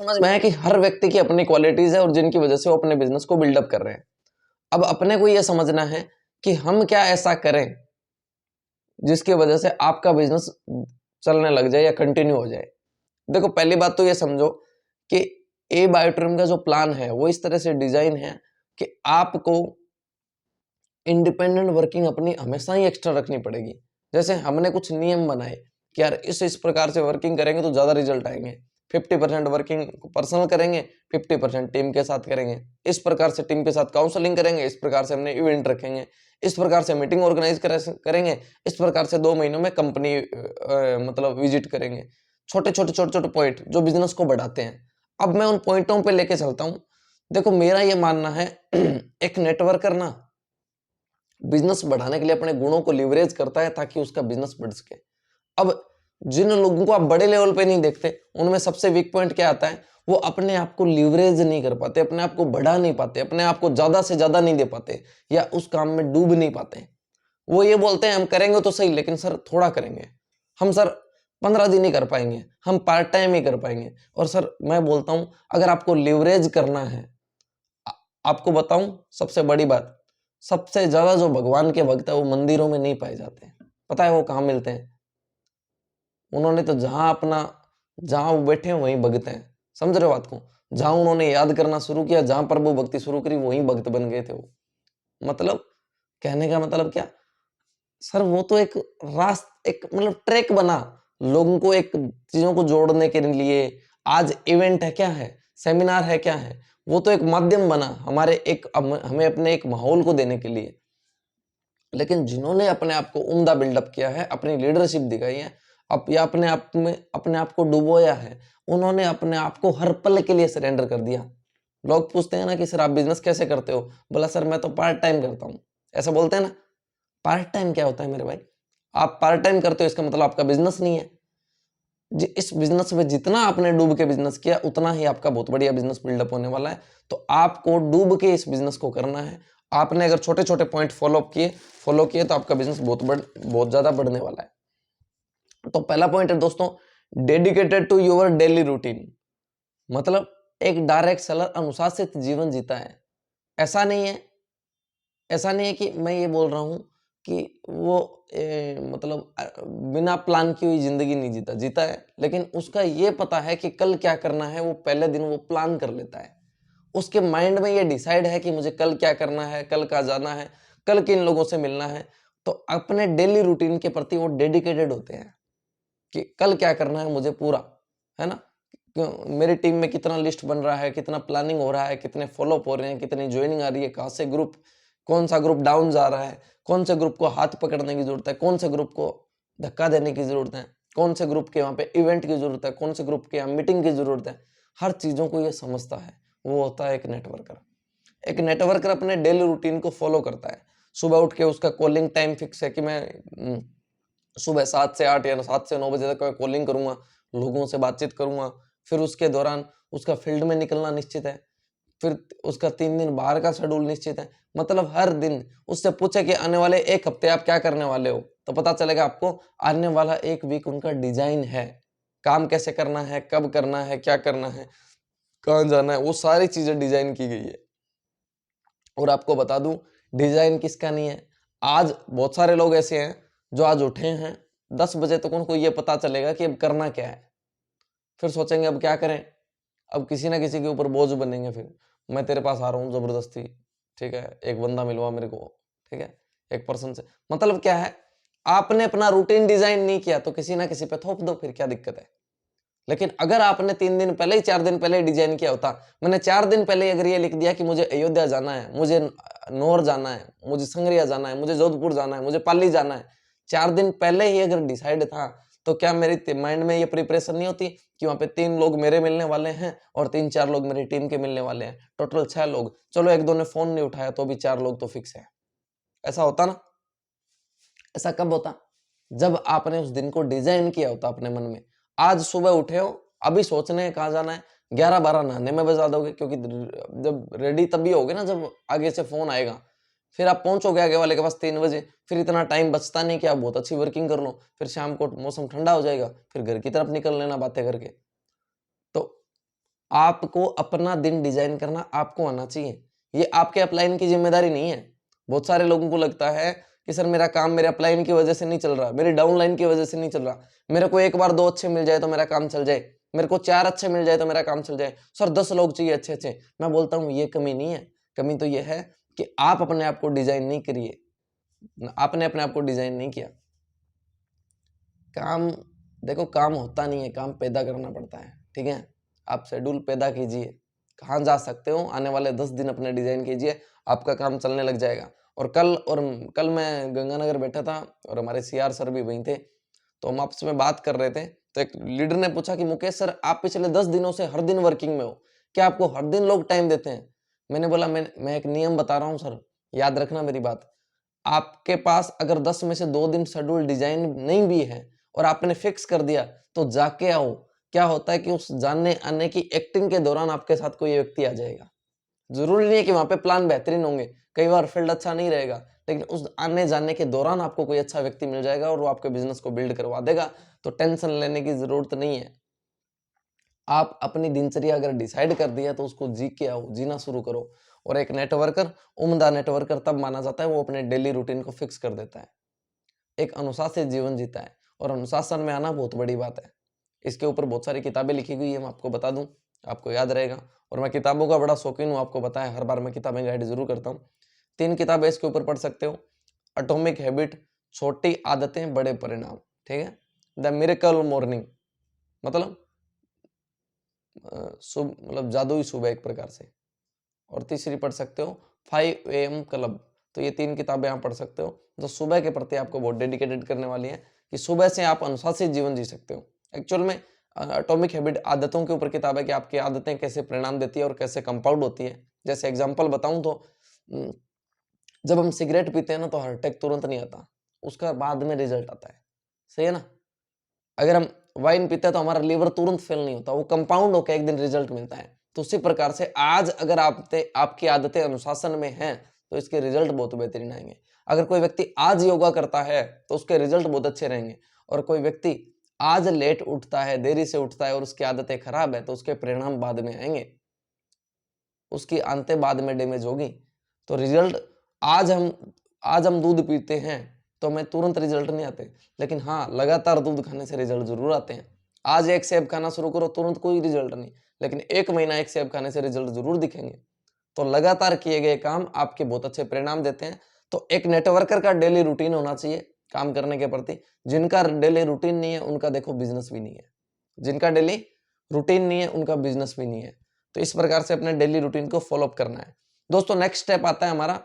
समझ में आया कि हर व्यक्ति की अपनी क्वालिटीज है और जिनकी वजह से वो अपने बिजनेस को बिल्डअप कर रहे हैं। अब अपने को यह समझना है कि हम क्या ऐसा करें जिसकी वजह से आपका बिजनेस चलने लग जाए या कंटिन्यू हो जाए। देखो, पहली बात तो ये समझो कि ए बायोट्रिम का जो प्लान है वो इस तरह से डिजाइन है कि आपको इंडिपेंडेंट वर्किंग अपनी हमेशा ही एक्स्ट्रा रखनी पड़ेगी। जैसे हमने कुछ नियम बनाए कि यार इस प्रकार से वर्किंग करेंगे तो ज्यादा रिजल्ट आएंगे। 50% वर्किंग पर्सनल करेंगे, 50% टीम के साथ करेंगे, इस प्रकार से टीम के साथ काउंसलिंग करेंगे, इस प्रकार से हमने इवेंट रखेंगे, इस प्रकार से मीटिंग ऑर्गेनाइज करेंगे, इस प्रकार से 2 महीनों में कंपनी मतलब विजिट करेंगे। छोटे छोटे छोटे छोटे पॉइंट जो बिजनेस को बढ़ाते हैं। अब मैं उन पॉइंटों पे लेके चलता हूँ। देखो, मेरा ये मानना है एक नेटवर्कर ना बिजनेस बढ़ाने के लिए अपने गुणों को लिवरेज करता है ताकि उसका बिजनेस बढ़ सके। अब जिन लोगों को आप बड़े लेवल पे नहीं देखते उनमें सबसे वीक पॉइंट क्या आता है, वो अपने आप को लिवरेज नहीं कर पाते, अपने आप को बढ़ा नहीं पाते, अपने आप को ज्यादा से ज्यादा नहीं दे पाते या उस काम में डूब नहीं पाते। वो ये बोलते हैं हम करेंगे तो सही, लेकिन सर थोड़ा करेंगे, हम सर 15 दिन ही कर पाएंगे, हम पार्ट टाइम ही कर पाएंगे। और सर मैं बोलता हूं अगर आपको लिवरेज करना है, आपको बताऊं सबसे बड़ी बात, सबसे ज्यादा जो भगवान के भक्त है वो मंदिरों में नहीं पाए जाते। पता है वो कहाँ मिलते हैं? उन्होंने तो जहां वो बैठे हैं वहीं भगत हैं। समझ रहे हो बात को? जहां उन्होंने याद करना शुरू किया, जहां प्रभु भक्ति शुरू करी, वहीं भक्त बन गए थे वो। मतलब कहने का मतलब क्या सर, वो तो एक एक मतलब ट्रैक बना लोगों को एक चीजों को जोड़ने के लिए। आज इवेंट है, क्या है, सेमिनार है, क्या है, वो तो एक माध्यम बना हमें अपने एक माहौल को देने के लिए। लेकिन जिन्होंने अपने आप को उम्दा बिल्डअप किया है, अपनी लीडरशिप दिखाई है, या अपने आप को डुबोया है, उन्होंने अपने आप को हर पल के लिए सरेंडर कर दिया। लोग पूछते हैं ना कि सर आप बिजनेस कैसे करते हो? बोला सर मैं तो पार्ट टाइम करता हूं। ऐसा बोलते हैं ना। पार्ट टाइम क्या होता है मेरे भाई? आप पार्ट टाइम करते हो इसका मतलब आपका बिजनेस नहीं है। इस बिजनेस में जितना आपने डूब के बिजनेस किया उतना ही आपका बहुत बढ़िया बिजनेस बिल्डअप होने वाला है। तो आपको डूब के इस बिजनेस को करना है। आपने अगर छोटे छोटे पॉइंट फॉलो किए तो आपका बिजनेस बहुत ज्यादा बढ़ने वाला है। तो पहला पॉइंट है दोस्तों, dedicated to your daily routine. मतलब एक डायरेक्ट सेलर अनुशासित जीवन जीता है। ऐसा नहीं है कि मैं ये बोल रहा हूं कि वो मतलब बिना प्लान की हुई जिंदगी नहीं जीता है, लेकिन उसका ये पता है कि कल क्या करना है, वो पहले दिन वो प्लान कर लेता है। उसके माइंड में ये डिसाइड है कि मुझे कल क्या करना है, कल कहाँ जाना है, कल किन लोगों से मिलना है। तो अपने डेली रूटीन के प्रति वो डेडिकेटेड होते हैं कि कल क्या करना है मुझे पूरा, है ना। मेरी टीम में कितना लिस्ट बन रहा है, कितना प्लानिंग हो रहा है, कितने फॉलोअप हो रहे हैं, कितनी ज्वाइनिंग आ रही है, कहाँ से कौन सा ग्रुप डाउन जा रहा है, कौन से ग्रुप को हाथ पकड़ने की जरूरत है, कौन से ग्रुप को धक्का देने की जरूरत है, कौन से ग्रुप के वहां पे इवेंट की जरूरत है, कौन से ग्रुप के यहाँ मीटिंग की जरूरत है। हर चीजों को ये समझता है। वो होता है एक नेटवर्कर। एक नेटवर्कर अपने डेली रूटीन को फॉलो करता है। सुबह उठ के उसका कॉलिंग टाइम फिक्स है कि मैं सुबह 7 से 8 या 7 से 9 बजे तक मैं कॉलिंग करूंगा, लोगों से बातचीत करूंगा। फिर उसके दौरान उसका फील्ड में निकलना निश्चित है। फिर उसका 3 दिन बाहर का शेड्यूल निश्चित है। मतलब हर दिन उससे पूछे कि आने वाले एक हफ्ते आप क्या करने वाले हो, तो पता चलेगा आपको आने वाला एक वीक उनका डिजाइन है। काम कैसे करना है, कब करना है, क्या करना है, कहाँ जाना है, वो सारी चीजें डिजाइन की गई है। और आपको बता दूं, डिजाइन किसका नहीं है। आज बहुत सारे लोग ऐसे हैं जो आज उठे हैं 10 बजे तक उनको ये पता चलेगा कि अब करना क्या है। फिर सोचेंगे अब क्या करें, अब किसी ना किसी के ऊपर बोझ बनेंगे। फिर मैं तेरे पास आ रहा हूँ जबरदस्ती, ठीक है, एक बंदा मिलवा मेरे को, ठीक है, एक पर्सन से। मतलब क्या है, आपने अपना रूटीन डिजाइन नहीं किया तो किसी ना किसी पे थोप दो, फिर क्या दिक्कत है। लेकिन अगर आपने 3 दिन पहले ही 4 दिन पहले ही डिजाइन किया होता, मैंने 4 दिन पहले ही अगर ये लिख दिया कि मुझे अयोध्या जाना है, मुझे नौर जाना है, मुझे संगरिया जाना है, मुझे जोधपुर जाना है, मुझे पाली जाना है, 4 दिन पहले ही अगर डिसाइड था, तो क्या मेरी माइंड में ये प्रिपरेशन नहीं होती कि वहां पे 3 लोग मेरे मिलने वाले हैं और 3-4 लोग मेरी टीम के मिलने वाले हैं, टोटल 6 लोग। चलो एक दो ने फोन नहीं उठाया तो भी 4 लोग तो फिक्स है। ऐसा होता ना? ऐसा कब होता? जब आपने उस दिन को डिजाइन किया होता अपने मन में। आज सुबह उठे हो, अभी सोचने हैं कहाँ जाना है, 11-12 नहाने में बजा दोगे, क्योंकि जब रेडी तभी होगे ना जब आगे से फोन आएगा। फिर आप पहुंचोगे आगे वाले के पास 3 बजे, फिर इतना टाइम बचता नहीं कि आप बहुत अच्छी वर्किंग कर लो। फिर शाम को मौसम ठंडा हो जाएगा, फिर घर की तरफ निकल लेना बातें करके। तो आपको अपना दिन डिजाइन करना आपको आना चाहिए। ये आपके अपलाइन की जिम्मेदारी नहीं है। बहुत सारे लोगों को लगता है कि सर मेरा काम मेरे अपलाइन की वजह से नहीं चल रहा, मेरी डाउनलाइन की वजह से नहीं चल रहा, मेरे को एक बार 2 अच्छे मिल जाए तो मेरा काम चल जाए, मेरे को 4 अच्छे मिल जाए तो मेरा काम चल जाए, सर 10 लोग चाहिए अच्छे अच्छे। मैं बोलता हूँ ये कमी नहीं है, कमी तो ये है कि आप अपने आप को डिजाइन नहीं करिए, आपने अपने आप को डिजाइन नहीं किया। काम देखो, काम होता नहीं है, काम पैदा करना पड़ता है, ठीक है। आप शेड्यूल पैदा कीजिए, कहाँ जा सकते हो आने वाले 10 दिन अपने डिजाइन कीजिए, आपका काम चलने लग जाएगा। और कल मैं गंगानगर बैठा था और हमारे सीआर सर भी वहीं थे, तो हम आपस में बात कर रहे थे। तो एक लीडर ने पूछा कि मुकेश सर, आप पिछले 10 दिनों से हर दिन वर्किंग में हो, क्या आपको हर दिन लोग टाइम देते हैं? मैंने बोला मैं एक नियम बता रहा हूँ सर, याद रखना मेरी बात। आपके पास अगर 10 में से 2 दिन शेड्यूल डिजाइन नहीं भी है और आपने फिक्स कर दिया तो जाके आओ। क्या होता है कि उस जाने आने की एक्टिंग के दौरान आपके साथ कोई व्यक्ति आ जाएगा। जरूरी नहीं है कि वहां पे प्लान बेहतरीन होंगे, कई बार फील्ड अच्छा नहीं रहेगा, लेकिन उस आने जाने के दौरान आपको कोई अच्छा व्यक्ति मिल जाएगा और वो आपके बिजनेस को बिल्ड करवा देगा। तो टेंशन लेने की जरूरत नहीं है। आप अपनी दिनचर्या अगर डिसाइड कर दिया तो उसको जी के आओ, जीना शुरू करो। और एक नेटवर्कर, उम्दा नेटवर्कर तब माना जाता है वो अपने डेली रूटीन को फिक्स कर देता है, एक अनुशासित जीवन जीता है। और अनुशासन में आना बहुत बड़ी बात है। इसके ऊपर बहुत सारी किताबें लिखी गई है, मैं आपको बता दूं, आपको याद रहेगा। और मैं किताबों का बड़ा शौकीन हूँ, आपको पता है, हर बार मैं किताबें गाइड जरूर करता हूँ। 3 किताबें इसके ऊपर पढ़ सकते हो। एटॉमिक हैबिट, छोटी आदतें बड़े परिणाम, ठीक है। द मिरेकल मॉर्निंग, मतलब मतलब जादुई सुबह एक प्रकार से। और तीसरी पढ़ सकते हो 5 AM क्लब। तो ये 3 किताबें आप पढ़ सकते हो जो सुबह के प्रति आपको बहुत डेडिकेटेड करने वाली है कि सुबह से आप अनुशासित जीवन जी सकते हो। एक्चुअल में एटॉमिक हैबिट आदतों के ऊपर किताब है कि आपकी आदतें कैसे परिणाम देती है और कैसे कंपाउंड होती है। जैसे एग्जांपल बताऊं तो जब हम सिगरेट पीते हैं ना तो हार्ट अटैक तुरंत नहीं आता, उसका बाद में रिजल्ट आता है, सही है ना। अगर हम वाइन पीते हैं तो हमारा लीवर तुरंत फेल नहीं होता, वो कंपाउंड होकर एक दिन रिजल्ट मिलता है। तो उसी प्रकार से आज अगर आपकी आदतें अनुशासन में हैं तो इसके रिजल्ट बहुत बेहतरीन आएंगे। अगर कोई व्यक्ति आज योगा करता है तो उसके रिजल्ट बहुत अच्छे रहेंगे। और कोई व्यक्ति आज लेट उठता है, देरी से उठता है और उसकी आदतें खराब है तो उसके परिणाम बाद में आएंगे, उसकी आंतें बाद में डैमेज होगी। तो रिजल्ट आज हम दूध पीते हैं तो हमें तुरंत रिजल्ट नहीं आते, लेकिन हाँ लगातार दूध खाने से रिजल्ट जरूर आते हैं। आज एक सेब खाना शुरू करो, तुरंत कोई रिजल्ट नहीं, लेकिन 1 महीना एक सेब खाने से रिजल्ट जरूर दिखेंगे। तो लगातार किए गए काम आपके बहुत अच्छे परिणाम देते हैं। तो एक नेटवर्कर का डेली रूटीन होना चाहिए काम करने के प्रति। जिनका डेली रूटीन नहीं है उनका देखो बिजनेस भी नहीं है, जिनका डेली रूटीन नहीं है उनका बिजनेस भी नहीं है। तो इस प्रकार से अपने डेली रूटीन को फॉलो अप करना है। दोस्तों नेक्स्ट स्टेप आता है हमारा